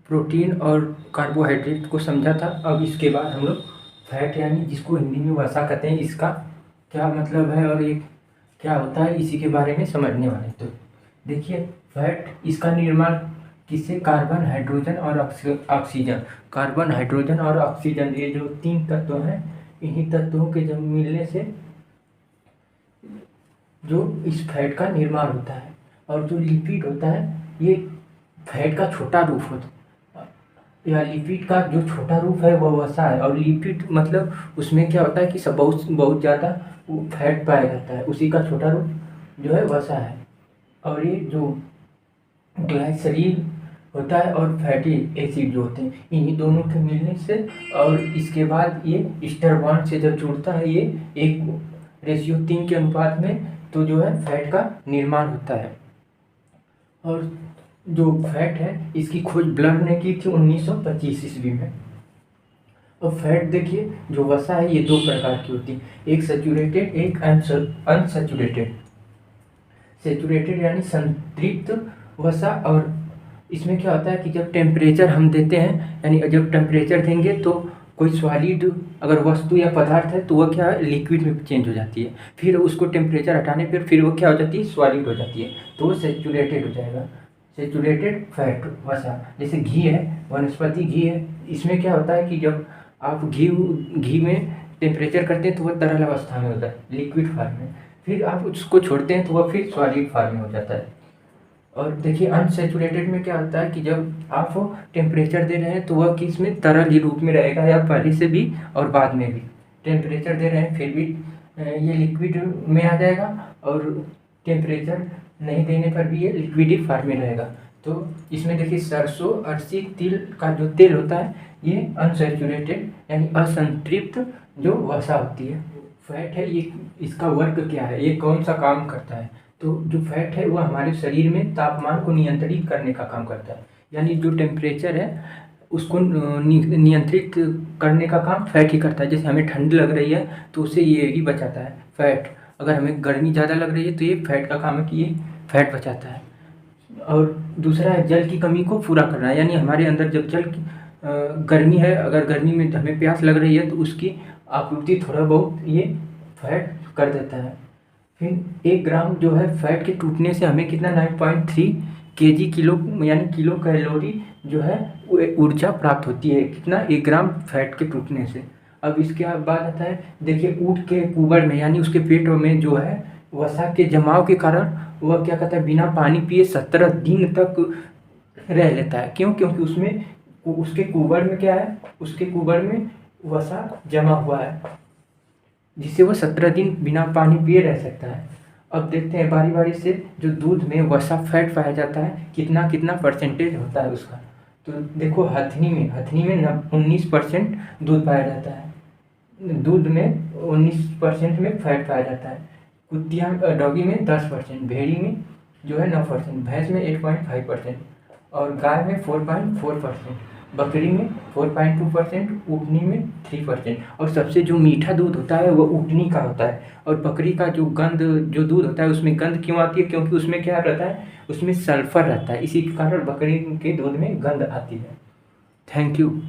Protein और carbohydrate को समझा था। अब इसके बाद हम लोग फैट यानी जिसको हिंदी में वसा कहते हैं, इसका क्या मतलब है और ये क्या होता है, इसी के बारे में समझने वाले। तो देखिए, फैट इसका निर्माण किससे, कार्बन, हाइड्रोजन और ऑक्सीजन। कार्बन, हाइड्रोजन और ऑक्सीजन, ये जो 3 तत्व हैं, इन्हीं तत्वों के जब मिलने से जो इस फैट का निर्माण होता है। और जो लिपिड होता है, ये फैट का छोटा रूप होता है, या लिपिड का जो छोटा रूप है वह वसा है। और लिपिड मतलब उसमें क्या होता है कि सब बहुत ज़्यादा फैट पाया जाता है, उसी का छोटा रूप जो है वसा है। और ये जो ग्लाइसरीन होता है और फैटी एसिड जो होते हैं, इन्हीं दोनों के मिलने से और इसके बाद ये ईस्टर बॉन्ड से जब जुड़ता है, ये 1:3 के अनुपात में, तो जो है फैट का निर्माण होता है। और जो फैट है इसकी खोज ब्लर ने की थी 1925 ईस्वी में। और फैट देखिए, जो वसा है ये 2 प्रकार की होती है, एक सैचुरेटेड, एक अनसैचुरेटेड। सैचुरेटेड यानी संतृप्त वसा। और इसमें क्या होता है कि जब टेम्परेचर हम देते हैं, यानी जब टेम्परेचर देंगे तो कोई सॉलिड अगर वस्तु या पदार्थ है तो वह क्या है, लिक्विड में चेंज हो जाती है। फिर उसको टेम्परेचर हटाने पर फिर वो क्या हो जाती है, सॉलिड हो जाती है, तो वो सैचुरेटेड हो जाएगा। सैचुरेटेड फैट वसा, जैसे घी है, वनस्पति घी है, इसमें क्या होता है कि जब आप घी में टेम्परेचर करते हैं तो वह तरल अवस्था में होता है, लिक्विड फॉर्म में। फिर आप उसको छोड़ते हैं तो वह फिर सॉलिड फॉर्म में हो जाता है। और देखिए, अनसैचुरेटेड में क्या होता है कि जब आप टेम्परेचर दे रहे हैं तो वह किस में, तरल ही रूप में रहेगा, या पहले से भी और बाद में भी। टेम्परेचर दे रहे हैं फिर भी ये लिक्विड में आ जाएगा, और टेम्परेचर नहीं देने पर भी ये लिक्विड ही फॉर्म में रहेगा। तो इसमें देखिए, सरसों, अरसी, तिल का जो तेल होता है, ये अनसैचुरेटेड यानी असंतृप्त जो वसा होती है, फैट है। ये इसका वर्क क्या है, ये कौन सा काम करता है, तो जो फैट है वह हमारे शरीर में तापमान को नियंत्रित करने का काम करता है। यानी जो टेम्परेचर है उसको नियंत्रित करने का काम फैट ही करता है। जैसे हमें ठंड लग रही है तो उससे ये ही बचाता है फैट। अगर हमें गर्मी ज़्यादा लग रही है तो ये फैट का काम है कि ये फैट बचाता है। और दूसरा है जल की कमी को पूरा करना, यानी हमारे अंदर जब जल की गर्मी है, अगर गर्मी में हमें प्यास लग रही है तो उसकी आपूर्ति थोड़ा बहुत ये फैट कर देता है। फिर 1 ग्राम जो है फैट के टूटने से हमें कितना 9.3 kg किलो यानी किलो कैलोरी जो है ऊर्जा प्राप्त होती है, कितना 1 ग्राम फैट के टूटने से। अब इसके बाद आता है, देखिए, ऊँट के कुबर में यानी उसके पेट में जो है वसा के जमाव के कारण वह क्या कहता है, बिना पानी पिए 17 दिन तक रह लेता है। क्यों? क्योंकि उसमें उसके कुबर में क्या है, उसके कुबर में वसा जमा हुआ है, जिससे वह 17 दिन बिना पानी पिए रह सकता है। अब देखते हैं बारी बारी से, जो दूध में वसा फैट पाया जाता है, कितना कितना परसेंटेज होता है उसका। तो देखो, हथनी में 19% दूध पाया जाता है, दूध में 19% में फैट पाया जाता है। कुतिया डॉगी में 10%, भेड़ी में जो है 9%, भैंस में 8.5% और गाय में 4.4%, बकरी में 4.2%, ऊँटनी में 3%। और सबसे जो मीठा दूध होता है वो ऊँटनी का होता है। और बकरी का जो दूध होता है, उसमें गंध क्यों आती है, क्योंकि उसमें क्या रहता है, उसमें सल्फर रहता है, इसी के कारण बकरी के दूध में गंध आती है। Thank you.